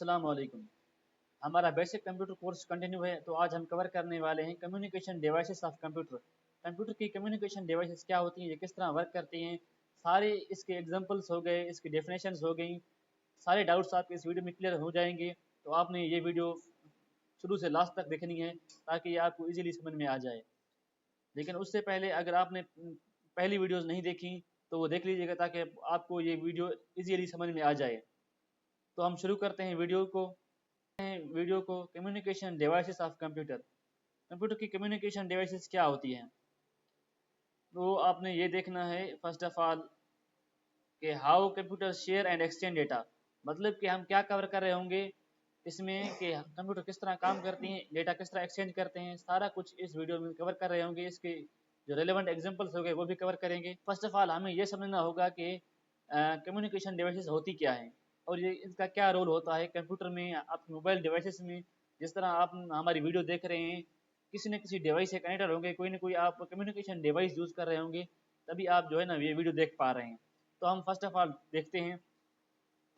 अस्सलाम वालेकुम। हमारा बेसिक कंप्यूटर कोर्स कंटिन्यू है। तो आज हम कवर करने वाले हैं communication devices of computer. Computer की कम्युनिकेशन डिवाइसेस क्या होती हैं, ये किस तरह वर्क करती हैं, सारे इसके एग्जांपल्स हो गए, इसकी डेफिनेशंस हो गई, सारे डाउट्स आपके इस वीडियो में क्लियर हो जाएंगे। तो आपने ये वीडियो शुरू से लास्ट तक देखनी है ताकि ये आपको ईजिली समझ में आ जाए। लेकिन उससे पहले अगर आपने पहली वीडियोज़ नहीं देखी तो वो देख लीजिएगा ताकि आपको ये वीडियो ईजिली समझ में आ जाए। तो हम शुरू करते हैं वीडियो को। Communication devices of computer. Computer की कम्युनिकेशन डिवाइसेस क्या होती हैं, तो आपने ये देखना है फर्स्ट ऑफ ऑल कि how computer share and exchange data. मतलब कि हम क्या कवर कर रहे होंगे इसमें कि कंप्यूटर किस तरह काम करती हैं, डेटा किस तरह एक्सचेंज करते हैं, सारा कुछ इस वीडियो में कवर कर रहे होंगे। इसके जो रेलेवेंट एग्जांपल्स हो गए वो भी कवर करेंगे। फर्स्ट ऑफ ऑल हमें ये समझना होगा कि कम्युनिकेशन डिवाइसेस होती क्या हैं और ये इसका क्या रोल होता है कंप्यूटर में, आपके मोबाइल डिवाइसेस में। जिस तरह आप हमारी वीडियो देख रहे हैं, किसी न किसी डिवाइस से कनेक्टेड होंगे, कोई ना कोई आप कम्युनिकेशन डिवाइस यूज़ कर रहे होंगे, तभी आप जो है ना ये वीडियो देख पा रहे हैं। तो हम फर्स्ट ऑफ ऑल देखते हैं,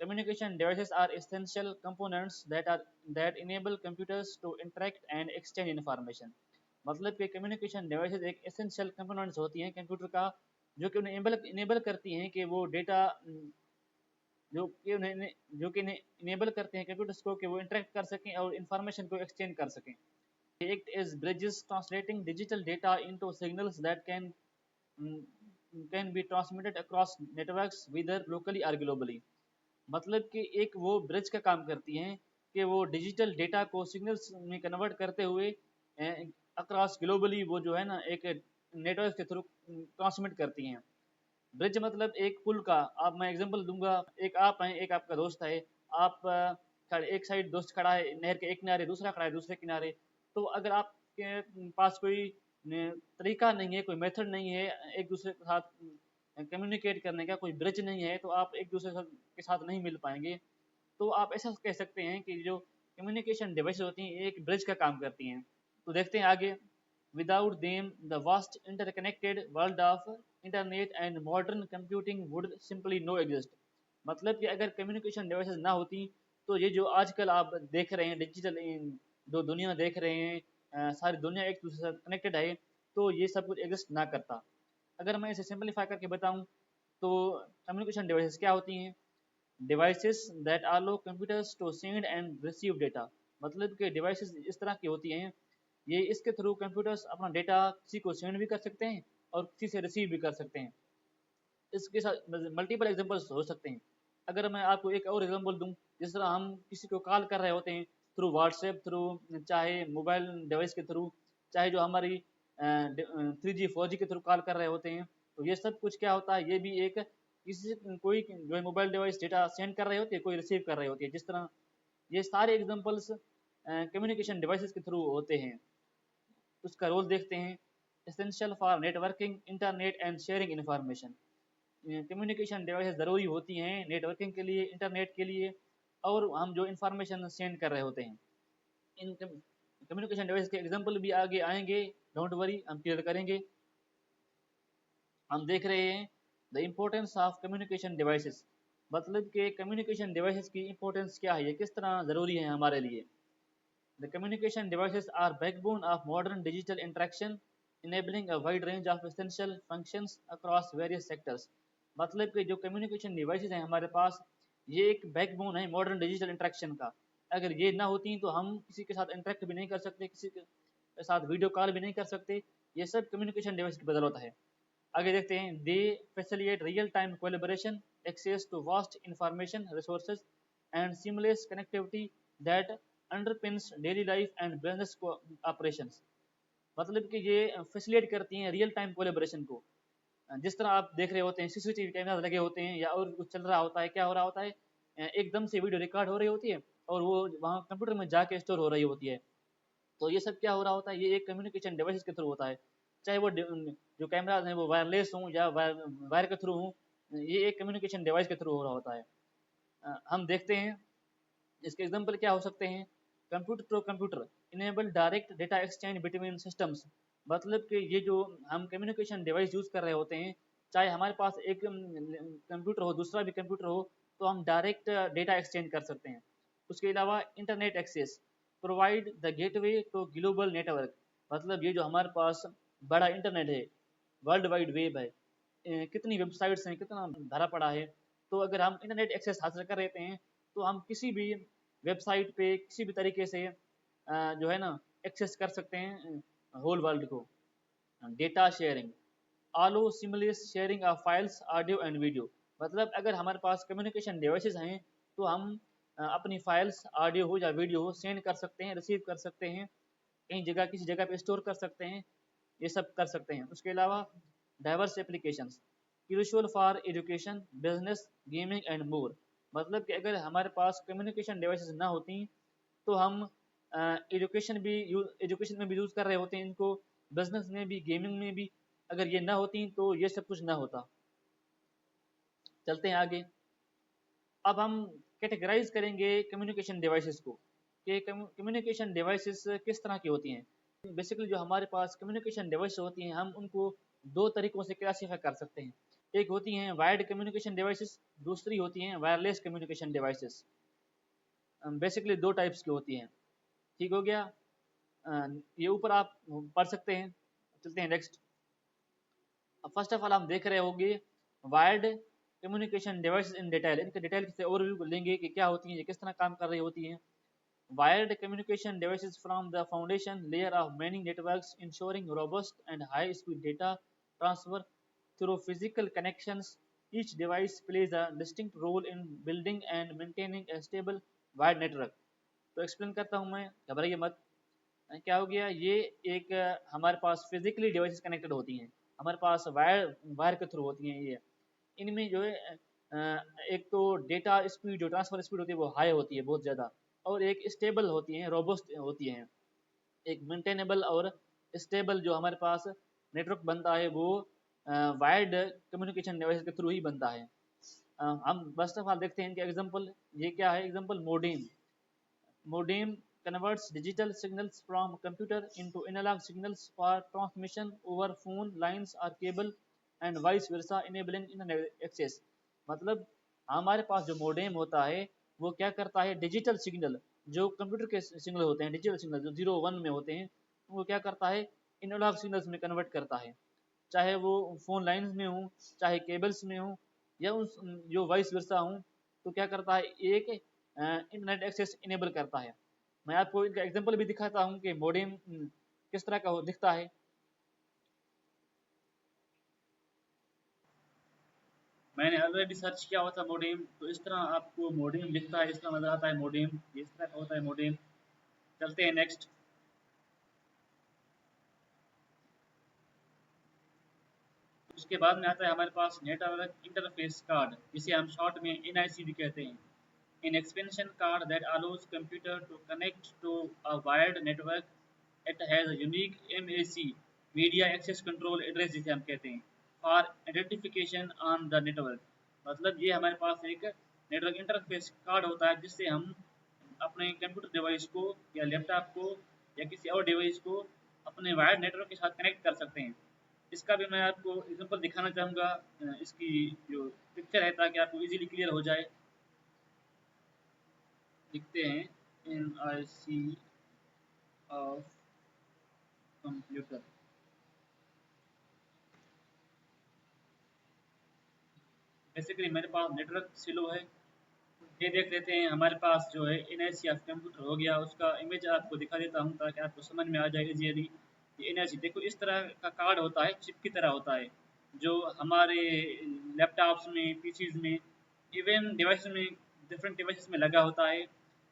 communication devices are essential components that enable computers to interact and exchange information। मतलब कि कम्युनिकेशन डिवाइसेस एक एसेंशियल कंपोनेंट्स होती हैं कंप्यूटर का, जो कि उन्हें इनेबल करती हैं कि वो डेटा जो कि इनेबल करते हैं कंप्यूटर्स को कि वो इंटरेक्ट कर सकें और इंफॉर्मेशन को एक्सचेंज कर सकें। act as bridges translating digital data into signals that can be transmitted across networks whether locally or globally। मतलब कि एक वो ब्रिज का काम करती हैं कि वो डिजिटल डेटा को सिग्नल्स में कन्वर्ट करते हुए अक्रॉस ग्लोबली वो जो है ना एक नेटवर्क के थ्रू ट्रांसमिट करती हैं। ब्रिज मतलब एक पुल का, आप मैं एग्जांपल दूंगा, एक आप हैं, एक आपका दोस्त है, आप एक साइड दोस्त खड़ा है नहर के एक किनारे, दूसरा खड़ा है दूसरे किनारे। तो अगर आपके पास कोई तरीका नहीं है, कोई मेथड नहीं है एक दूसरे के साथ कम्युनिकेट करने का, कोई ब्रिज नहीं है, तो आप एक दूसरे के साथ नहीं मिल पाएंगे। तो आप ऐसा कह सकते हैं कि जो कम्युनिकेशन डिवाइस होती हैं एक ब्रिज का काम करती हैं। तो देखते हैं आगे, without them the vast interconnected world of internet and modern computing would simply no exist. मतलब कि अगर कम्युनिकेशन डिवाइसेस ना होती तो ये जो आजकल आप देख रहे हैं डिजिटल जो दुनिया देख रहे हैं, सारी दुनिया एक दूसरे से कनेक्टेड है, तो ये सब कुछ एग्जिस्ट ना करता। अगर मैं इसे सिंपलीफाई करके बताऊं तो कम्युनिकेशन डिवाइसेस क्या होती हैं, devices that allow computers to send and receive data. मतलब कि डिवाइसेस इस तरह की होती हैं, ये इसके थ्रू कंप्यूटर्स अपना डेटा किसी को सेंड भी कर सकते हैं और किसी से रिसीव भी कर सकते हैं। इसके साथ मल्टीपल एग्जांपल्स हो सकते हैं। अगर मैं आपको एक और एग्जांपल दूं, जिस तरह हम किसी को कॉल कर रहे होते हैं थ्रू व्हाट्सएप, थ्रू चाहे मोबाइल डिवाइस के थ्रू, चाहे जो हमारी 3G 4G के थ्रू कॉल कर रहे होते हैं, तो ये सब कुछ क्या होता है, ये भी एक किसी कोई जो है मोबाइल डिवाइस डेटा सेंड कर रहे होते हैं, कोई रिसीव कर रहे होती है। जिस तरह ये सारे एग्जांपल्स कम्युनिकेशन डिवाइसेस के थ्रू होते हैं। उसका रोल देखते हैं, essential for networking internet and sharing information. Communication devices ज़रूरी होती हैं नेटवर्किंग के लिए, इंटरनेट के लिए, और हम जो इंफॉर्मेशन सेंड कर रहे होते हैं। इन कम्युनिकेशन डिवाइस के एग्जांपल भी आगे आएंगे, डोंट वरी, हम क्लियर करेंगे। हम देख रहे हैं the importance of communication devices. मतलब कि कम्युनिकेशन डिवाइसेस की इंपॉर्टेंस क्या है, ये किस तरह ज़रूरी है हमारे लिए। The communication devices are backbone of modern digital interaction, enabling a wide range of essential functions across various sectors. मतलब कि जो कम्युनिकेशन डिवाइसेस हैं हमारे पास, ये एक बैकबोन है मॉडर्न डिजिटल इंटरेक्शन का। अगर ये ना होती तो हम किसी के साथ इंटरेक्ट भी नहीं कर सकते, किसी के साथ वीडियो कॉल भी नहीं कर सकते। ये सब कम्युनिकेशन डिवाइस की बदौलत है। आगे देखते हैं, they facilitate real time collaboration, access to vast information resources and seamless connectivity that underpins daily life and business operations. मतलब कि ये फैसिलिटेट करती हैं रियल टाइम कोलेबोरेशन को। जिस तरह आप देख रहे होते हैं सीसीटीवी कैमरा लगे होते हैं या और कुछ चल रहा होता है, क्या हो रहा होता है, एकदम से वीडियो रिकॉर्ड हो रही होती है और वो वहाँ कंप्यूटर में जाके स्टोर हो रही होती है। तो ये सब क्या हो रहा होता है, ये एक कम्युनिकेशन डिवाइस के थ्रू होता है। चाहे वो जो कैमराज हैं वो वायरलेस हों या वायर के थ्रू हों, ये एक कम्युनिकेशन डिवाइस के थ्रू हो रहा होता है। हम देखते हैं इसके एग्जांपल क्या हो सकते हैं, computer to computer enable direct data exchange between systems. मतलब कि ये जो हम कम्युनिकेशन डिवाइस यूज़ कर रहे होते हैं, चाहे हमारे पास एक कंप्यूटर हो दूसरा भी कंप्यूटर हो, तो हम डायरेक्ट डेटा एक्सचेंज कर सकते हैं। उसके अलावा internet access, provide the gateway to global network, मतलब ये जो हमारे पास बड़ा इंटरनेट है, वर्ल्ड वाइड वेब है, कितनी वेबसाइट्स हैं, कितना भरा पड़ा है, तो अगर हम इंटरनेट एक्सेस हासिल कर लेते हैं तो हम किसी भी वेबसाइट पे किसी भी तरीके से जो है ना एक्सेस कर सकते हैं होल वर्ल्ड को। Data sharing, allow seamless sharing of files audio and video, मतलब अगर हमारे पास कम्युनिकेशन डिवाइसेस हैं तो हम अपनी फाइल्स ऑडियो हो या वीडियो हो सेंड कर सकते हैं, रिसीव कर सकते हैं, कहीं जगह किसी जगह पे स्टोर कर सकते हैं, ये सब कर सकते हैं। उसके अलावा diverse applications, usual for education, business, gaming and more, मतलब कि अगर हमारे पास कम्युनिकेशन डिवाइसेस ना होती तो हम एजुकेशन में भी यूज़ कर रहे होते हैं इनको, बिजनेस में भी, गेमिंग में भी, अगर ये ना होती तो ये सब कुछ ना होता। चलते हैं आगे। अब हम कैटेगराइज करेंगे कम्युनिकेशन डिवाइसेस को कि कम्युनिकेशन डिवाइसेस किस तरह की होती हैं। बेसिकली जो हमारे पास कम्युनिकेशन डिवाइस होती हैं हम उनको दो तरीकों से क्लासीफाई कर सकते हैं। एक होती हैं वायर्ड कम्युनिकेशन डिवाइसेस, दूसरी होती हैं वायरलेस कम्युनिकेशन डिवाइसेस। बेसिकली दो टाइप्स की होती हैं। ठीक हो गया, ये ऊपर आप पढ़ सकते हैं। चलते हैं नेक्स्ट। फर्स्ट ऑफ ऑल हम देख रहे होंगे wired communication devices in detail, इनके डिटेल से ओवरव्यू लेंगे कि क्या होती हैं, ये किस तरह काम कर रही होती हैं। Wired communication devices from the foundation layer of many networks ensuring robust and high speed data transfer through physical connections. Each device plays a distinct role in building and maintaining a stable wired network. तो explain करता हूँ मैं, घबराइए मत। क्या हो गया, ये एक हमारे पास फिजिकली डिवाइसेस कनेक्टेड होती हैं, हमारे पास वायर वायर के थ्रू होती हैं ये। इनमें जो है एक तो डेटा स्पीड, जो ट्रांसफर स्पीड होती है वो हाई होती है बहुत ज़्यादा, और एक स्टेबल होती हैं, रोबस्ट होती हैं। एक मेंटेनेबल और स्टेबल जो हमारे पास नेटवर्क बनता है वो वायर्ड कम्युनिकेशन डिवाइस के थ्रू ही बनता है। हम फर्स्ट ऑफ ऑल देखते हैं इनके एग्जांपल। ये क्या है example, modem. Modem converts digital signals from computer into analog signals for transmission over phone lines or cable and vice versa, enabling internet access। मतलब हमारे पास जो मोडेम होता है वो क्या करता है, डिजिटल सिग्नल जो कंप्यूटर के सिग्नल होते हैं, डिजिटल सिग्नल जो 0 1 में होते हैं, वो क्या करता है, एनालॉग सिग्नल्स में कन्वर्ट करता है, चाहे वो फोन लाइंस में हो, चाहे केबल्स में हो, या उस जो वाइस वर्सा हो। तो क्या करता है, एक इंटरनेट एक्सेस इनेबल करता है। मैं आपको इनका एग्जांपल भी दिखाता हूँ कि मोडेम किस तरह का दिखता है। मैंने ऑलरेडी सर्च किया हुआ था मोडेम, तो इस तरह आपको मोडेम दिखता है, इस तरह नजर आता है मोडेम, इस तरह का होता है मोडेम। चलते हैं नेक्स्ट। उसके बाद में आता है हमारे पास नेटवर्क इंटरफेस कार्ड, जिसे हम शॉर्ट में NIC भी कहते हैं। An expansion card that allows computer to connect to a wired network. It has a unique MAC, Media Access Control Address जिसे हम कहते हैं, for identification on the network। मतलब ये हमारे पास एक नेटवर्क इंटरफेस कार्ड होता है जिससे हम अपने कंप्यूटर डिवाइस को या लैपटॉप को या किसी और डिवाइस को अपने वायर्ड नेटवर्क के साथ कनेक्ट कर सकते हैं। इसका भी मैं आपको एग्जांपल दिखाना चाहूँगा, इसकी जो पिक्चर है, ताकि आपको इजीली क्लियर हो जाए। लिखते हैं NIC ऑफ कंप्यूटर। बेसिकली मेरे पास नेटवर्क स्लो है, ये देख लेते हैं। हमारे पास जो है NIC ऑफ कंप्यूटर हो गया, उसका इमेज आपको दिखा देता हूँ ताकि आपको समझ में आ जाए इजीली। ये NIC देखो इस तरह का कार्ड होता है, चिप की तरह होता है, जो हमारे लैपटॉप्स में, पीसीज में, इवन डिवाइस में, डिफरेंट डिवाइसेस में लगा होता है।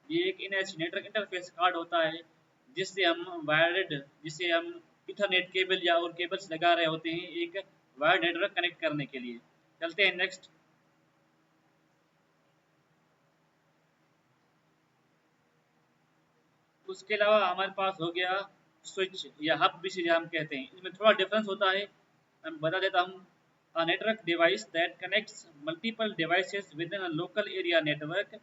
ये एक NIC नेटवर्क इंटरफेस कार्ड होता है जिससे हम वायर्ड, जिसे हम इथरनेट केबल या और केबल्स लगा रहे होते हैं एक वायर्ड नेटवर्क कनेक्ट करने के लिए। चलते हैं नेक्स्ट। उसके अलावा हमारे पास हो गया स्विच या हब जिसे हम कहते हैं। इसमें थोड़ा डिफरेंस होता है, मैं बता देता हूँ। A network device that connects multiple devices within a local area network.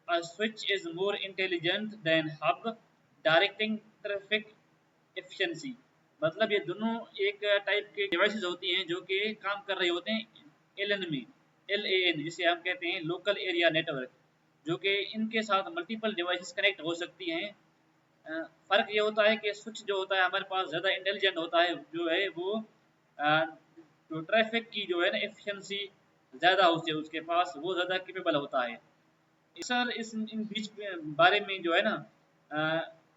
A switch is more intelligent than hub, directing traffic efficiency। मतलब ये दोनों एक टाइप के डिवाइसेस होती हैं जो कि काम कर रहे होते हैं LAN में, LAN जिसे हम कहते हैं लोकल एरिया नेटवर्क। जो कि इनके साथ मल्टीपल डिवाइसेस कनेक्ट हो सकती हैं। फ़र्क ये होता है कि स्विच जो होता है हमारे पास ज़्यादा इंटेलिजेंट होता है, जो है वो जो ट्रैफिक की जो है ना एफिशिएंसी ज़्यादा होती है उसके पास, वो ज़्यादा कैपेबल होता है। सर इस इन बीच बारे में जो है ना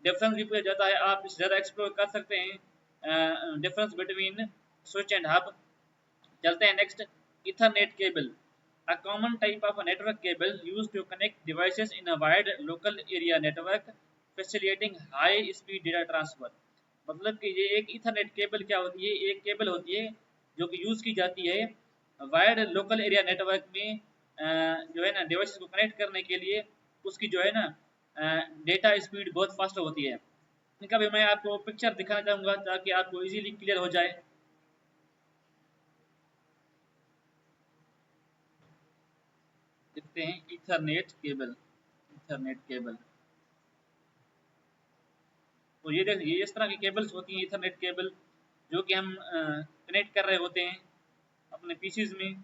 डिफरेंस भी पूछा जाता है, आप इसे ज़्यादा एक्सप्लोर कर सकते हैं difference between switch and hub. चलते हैं next, Ethernet cable, a common type of a network cable used to connect devices in a wide local area network facilitating high speed data transfer। मतलब कि ये एक Ethernet cable क्या होती है, एक केबल होती है जो कि यूज़ की जाती है वायर्ड लोकल एरिया नेटवर्क में जो है ना डिवाइसेस को कनेक्ट करने के लिए। उसकी जो है ना डेटा स्पीड बहुत फास्ट होती है। इनका भी मैं आपको पिक्चर दिखाना चाहूँगा ताकि आपको इजीली क्लियर हो जाए। देखते हैं इथरनेट केबल, इथरनेट केबल। तो ये देख, ये इस तरह की केबल्स होती हैं इथरनेट केबल, जो कि हम कनेक्ट कर रहे होते हैं अपने पीसीज में।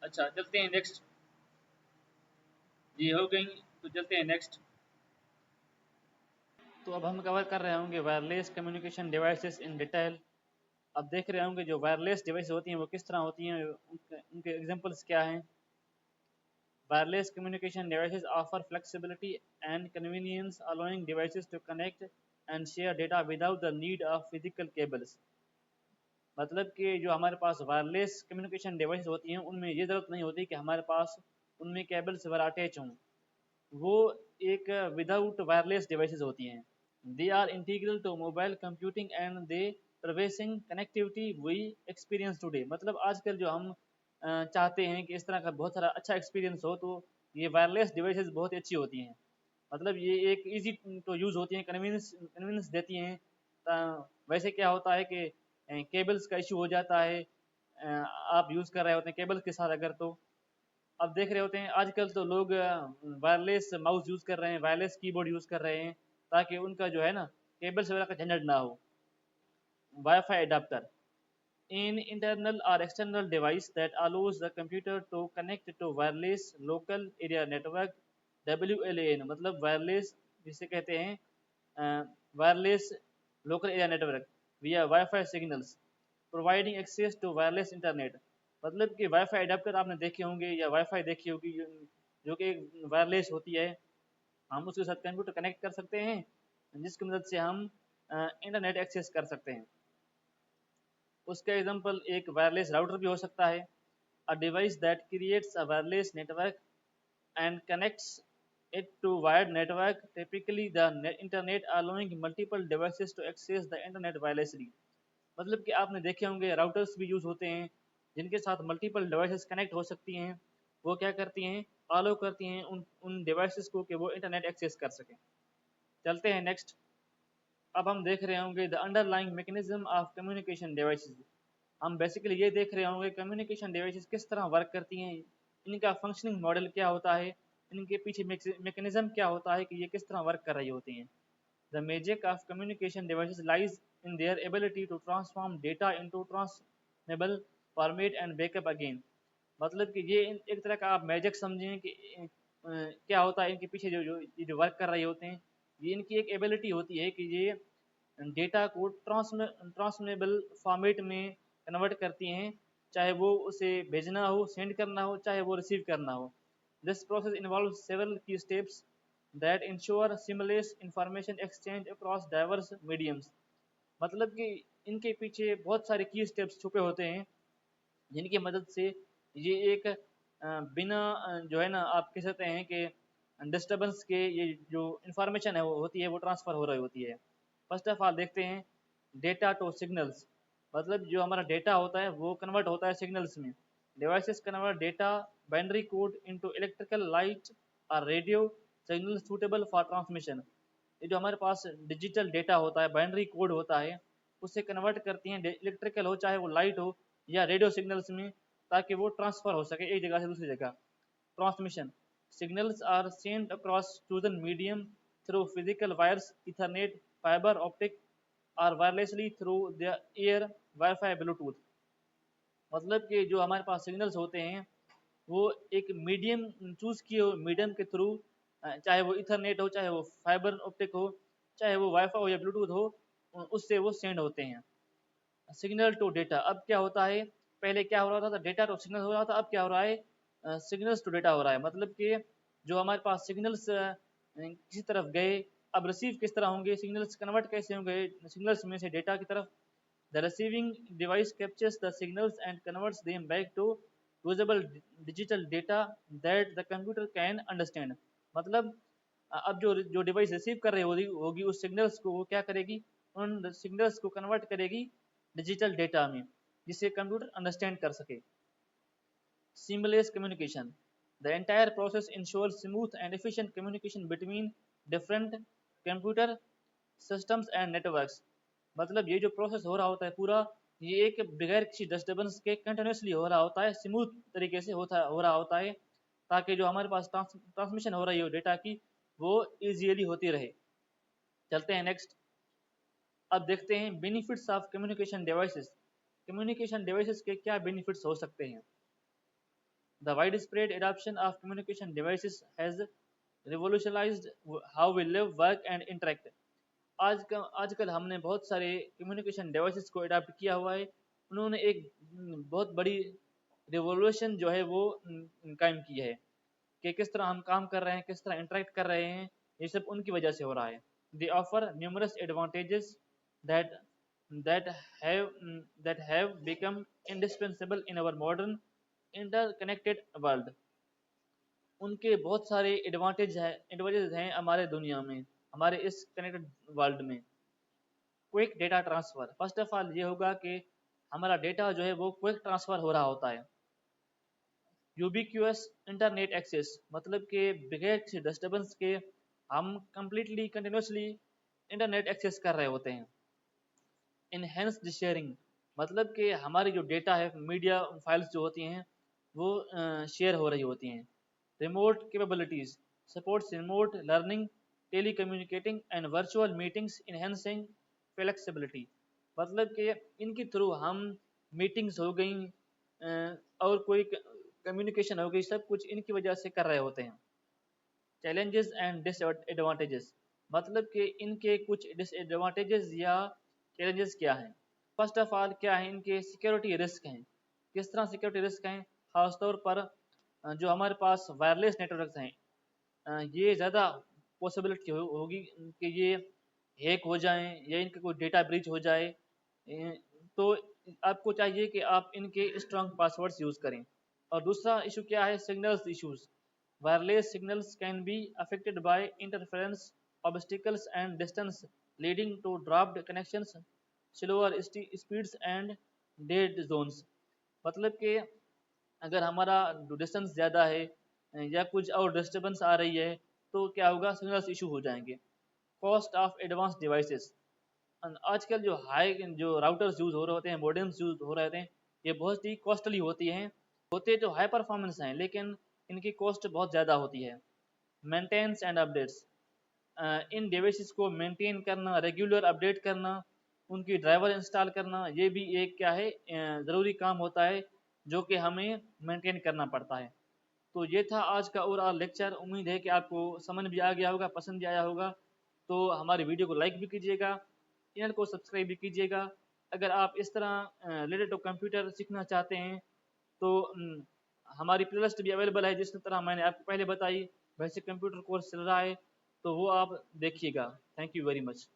अच्छा चलते हैं नेक्स्ट, ये हो गई, तो चलते हैं नेक्स्ट। तो अब हम कवर कर रहे होंगे wireless communication devices in detail. अब देख रहे होंगे जो वायरलेस डिवाइस होती हैं वो किस तरह होती हैं, उनके एग्जांपल्स क्या हैं। Wireless communication devices offer flexibility and convenience, allowing devices to connect and share data without the need of physical cables। मतलब कि जो हमारे पास वायरलेस कम्युनिकेशन डिवाइस होती हैं उनमें ये ज़रूरत नहीं होती कि हमारे पास उनमें केबल्स वगैरह अटैच हों। वो एक विदाउट वायरलेस डिवाइसेस होती हैं। They are integral to mobile computing and the pervasive connectivity we experience today. मतलब आजकल जो हम चाहते हैं कि इस तरह का बहुत सारा अच्छा एक्सपीरियंस हो, तो ये वायरलेस डिवाइसेस बहुत अच्छी होती हैं। मतलब ये एक इजी टू यूज़ होती हैं, कन्वीनियंस कन्वीनियंस देती हैं। वैसे क्या होता है कि केबल्स का इशू हो जाता है, आप यूज़ कर रहे होते हैं केबल्स के साथ अगर, तो अब देख रहे होते हैं आजकल तो लोग वायरलेस माउस यूज़ कर रहे हैं, वायरलेस कीबोर्ड यूज़ कर रहे हैं, ताकि उनका जो है ना केबल्स वगैरह का झंझट ना हो। Wifi adapter, an internal or external device that allows the computer to connect to wireless local area network। WLAN मतलब वायरलेस जिसे कहते हैं wireless local area network via WiFi signals providing access to wireless internet. मतलब कि wifi adapter आपने देखे होंगे या वाईफाई देखी होगी, जो कि वायरलेस होती है। हम उसके साथ कंप्यूटर कनेक्ट कर सकते हैं, जिसकी मदद से हम इंटरनेट एक्सेस कर सकते हैं। उसका एग्जांपल एक वायरलेस राउटर भी हो सकता है। A device that creates a wireless network and connects it to wired network, typically the internet, allowing multiple devices to access the internet wirelessly। मतलब कि आपने देखे होंगे राउटर्स भी यूज़ होते हैं जिनके साथ मल्टीपल डिवाइसेस कनेक्ट हो सकती हैं। वो क्या करती हैं, अलाउ करती हैं उन उन डिवाइसेस को कि वो इंटरनेट एक्सेस कर सकें। चलते हैं नेक्स्ट। अब हम देख रहे होंगे the underlying mechanism of communication devices. हम बेसिकली ये देख रहे होंगे कम्युनिकेशन डिवाइसेस किस तरह वर्क करती हैं, इनका फंक्शनिंग मॉडल क्या होता है, इनके पीछे मैकेनिज्म क्या होता है कि ये किस तरह वर्क कर रही होती हैं। The magic of communication devices lies in their ability to transform data into transmittable format and back up again. मतलब कि ये एक तरह का आप मैजिक समझें कि क्या होता है इनके पीछे जो जो ये जो वर्क कर रहे होते हैं। ये इनकी एक एबिलिटी होती है कि ये डेटा को ट्रांसमेबल फॉर्मेट में कन्वर्ट करती हैं, चाहे वो उसे भेजना हो, सेंड करना हो, चाहे वो रिसीव करना हो। दिस प्रोसेस इन्वॉल्व सेवरल की steps that ensure seamless information exchange across diverse mediums. मतलब कि इनके पीछे बहुत सारे की स्टेप्स छुपे होते हैं जिनकी मदद से ये एक बिना जो है ना आप कह सकते हैं कि डिस्टर्बेंस के ये जो इंफॉर्मेशन है वो होती है वो ट्रांसफ़र हो रही होती है। फर्स्ट ऑफ ऑल देखते हैं डेटा टू सिग्नल्स। मतलब जो हमारा डेटा होता है वो कन्वर्ट होता है सिग्नल्स में। Devices convert data binary code into electrical light और radio signal suitable for transmission. ये जो हमारे पास डिजिटल डेटा होता है, बाइनरी कोड होता है, उससे कन्वर्ट करती हैं इलेक्ट्रिकल हो चाहे वो लाइट हो या रेडियो सिग्नल्स में, ताकि वो ट्रांसफ़र हो सके एक जगह से दूसरी जगह। Transmission, signals are sent across chosen medium through physical wires, Ethernet, fibre optic और wirelessly through the air, WiFi, Bluetooth. मतलब कि जो हमारे पास सिग्नल्स होते हैं वो एक मीडियम चूज़ किए हो, मीडियम के थ्रू, चाहे वो इथरनेट हो, चाहे वो फाइबर ऑप्टिक हो, चाहे वो वाईफाई हो या ब्लूटूथ हो, उससे वो सेंड होते हैं। सिग्नल टू डेटा, अब क्या होता है, पहले क्या हो रहा था, डेटा टू सिग्नल हो रहा था, अब क्या हो रहा है, सिग्नल्स टू डेटा हो रहा है। मतलब कि जो हमारे पास सिग्नल्स किसी तरफ गए, अब रिसीव किस तरह होंगे, सिग्नल्स कन्वर्ट कैसे होंगे सिग्नल्स में से डेटा की तरफ। The receiving device captures the signals and converts them back to usable digital data that the computer can understand. मतलब अब जो जो डिवाइस रिसीव कर रही होगी उस सिग्नल्स को वो क्या करेगी, उन सिग्नल्स को कन्वर्ट करेगी डिजिटल डेटा में, जिसे कंप्यूटर अंडरस्टैंड कर सके। Seamless communication, the entire process ensures smooth and efficient communication between different computer systems and networks। मतलब ये जो प्रोसेस हो रहा होता है पूरा, ये एक बगैर किसी डिस्टर्बेंस के कंटिन्यूसली हो रहा होता है, स्मूथ तरीके से हो रहा होता है, ताकि जो हमारे पास ट्रांसमिशन हो रही हो डेटा की वो इजीली होती रहे। चलते हैं नेक्स्ट। अब देखते हैं benefits of communication devices. Communication devices के क्या बेनिफिट्स हो सकते हैं। The widespread adoption of communication devices has revolutionized how we live, work and interact। आजकल हमने बहुत सारे कम्युनिकेशन डिवाइसेस को अडॉप्ट किया हुआ है। उन्होंने एक बहुत बड़ी रिवोल्यूशन जो है वो कायम की है कि किस तरह हम काम कर रहे हैं, किस तरह इंटरेक्ट कर रहे हैं, ये सब उनकी वजह से हो रहा है। दे offer numerous advantages that that have that have become indispensable in our modern interconnected world। उनके बहुत सारे एडवांटेज हैं हमारे दुनिया में, हमारे इस कनेक्टेड वर्ल्ड में। Quick data transfer, first of all ये होगा कि हमारा डेटा जो है वो क्विक ट्रांसफर हो रहा होता है। यूबिक्यूअस इंटरनेट एक्सेस, मतलब कि बगैर किसी डिस्टर्बेंस के हम कंप्लीटली कंटिन्यूसली इंटरनेट एक्सेस कर रहे होते हैं। इनहेंस्ड शेयरिंग, मतलब कि हमारी जो डेटा है, मीडिया फाइल्स जो होती हैं वो शेयर हो रही होती हैं। Remote capabilities supports remote learning, tele communicating and virtual meetings enhancing flexibility, मतलब कि इनके थ्रू हम मीटिंग्स हो गई और कोई कम्युनिकेशन हो गई, सब कुछ इनकी वजह से कर रहे होते हैं। चैलेंजेस एंड डिसएडवांटेजेस, मतलब कि इनके कुछ डिसएडवांटेजेस या चैलेंजेस क्या हैं। फर्स्ट ऑफ ऑल क्या है, इनके सिक्योरिटी रिस्क हैं। किस तरह सिक्योरिटी रिस्क हैं, खासतौर पर जो हमारे पास वायरलेस नेटवर्क्स हैं, ये ज़्यादा पॉसिबिलिटी होगी कि ये हैक हो जाएं या इनका कोई डेटा ब्रीच हो जाए। तो आपको चाहिए कि आप इनके स्ट्रॉन्ग पासवर्ड्स यूज़ करें। और दूसरा इशू क्या है, signals issues. Wireless signals can be affected by interference, obstacles and distance, leading to dropped connections, slower speeds and dead zones. मतलब कि अगर हमारा डिस्टेंस ज़्यादा है या कुछ और डिस्टर्बेंस आ रही है तो क्या होगा, सिग्नल्स इशू हो जाएंगे। कॉस्ट ऑफ एडवांस डिवाइसेस, आजकल जो जो राउटर्स यूज़ हो रहे होते हैं, मॉडेम्स यूज़ हो रहे होते हैं, ये बहुत ही कॉस्टली होती हैं। होते तो हाई परफॉर्मेंस हैं लेकिन इनकी कॉस्ट बहुत ज़्यादा होती है। Maintenance and updates, in devices को मेंटेन करना, रेगुलर अपडेट करना, उनकी ड्राइवर इंस्टॉल करना, ये भी एक क्या है, ज़रूरी काम होता है जो कि हमें मेंटेन करना पड़ता है। तो ये था आज का ओवरऑल लेक्चर। उम्मीद है कि आपको समझ भी आ गया होगा, पसंद भी आया होगा। तो हमारी वीडियो को लाइक भी कीजिएगा, चैनल को सब्सक्राइब भी कीजिएगा। अगर आप इस तरह रिलेटेड टू कंप्यूटर सीखना चाहते हैं तो हमारी प्लेलिस्ट भी अवेलेबल है, जिस तरह मैंने आपको पहले बताई वैसे कंप्यूटर कोर्स चल रहा है, तो वो आप देखिएगा। Thank you very much.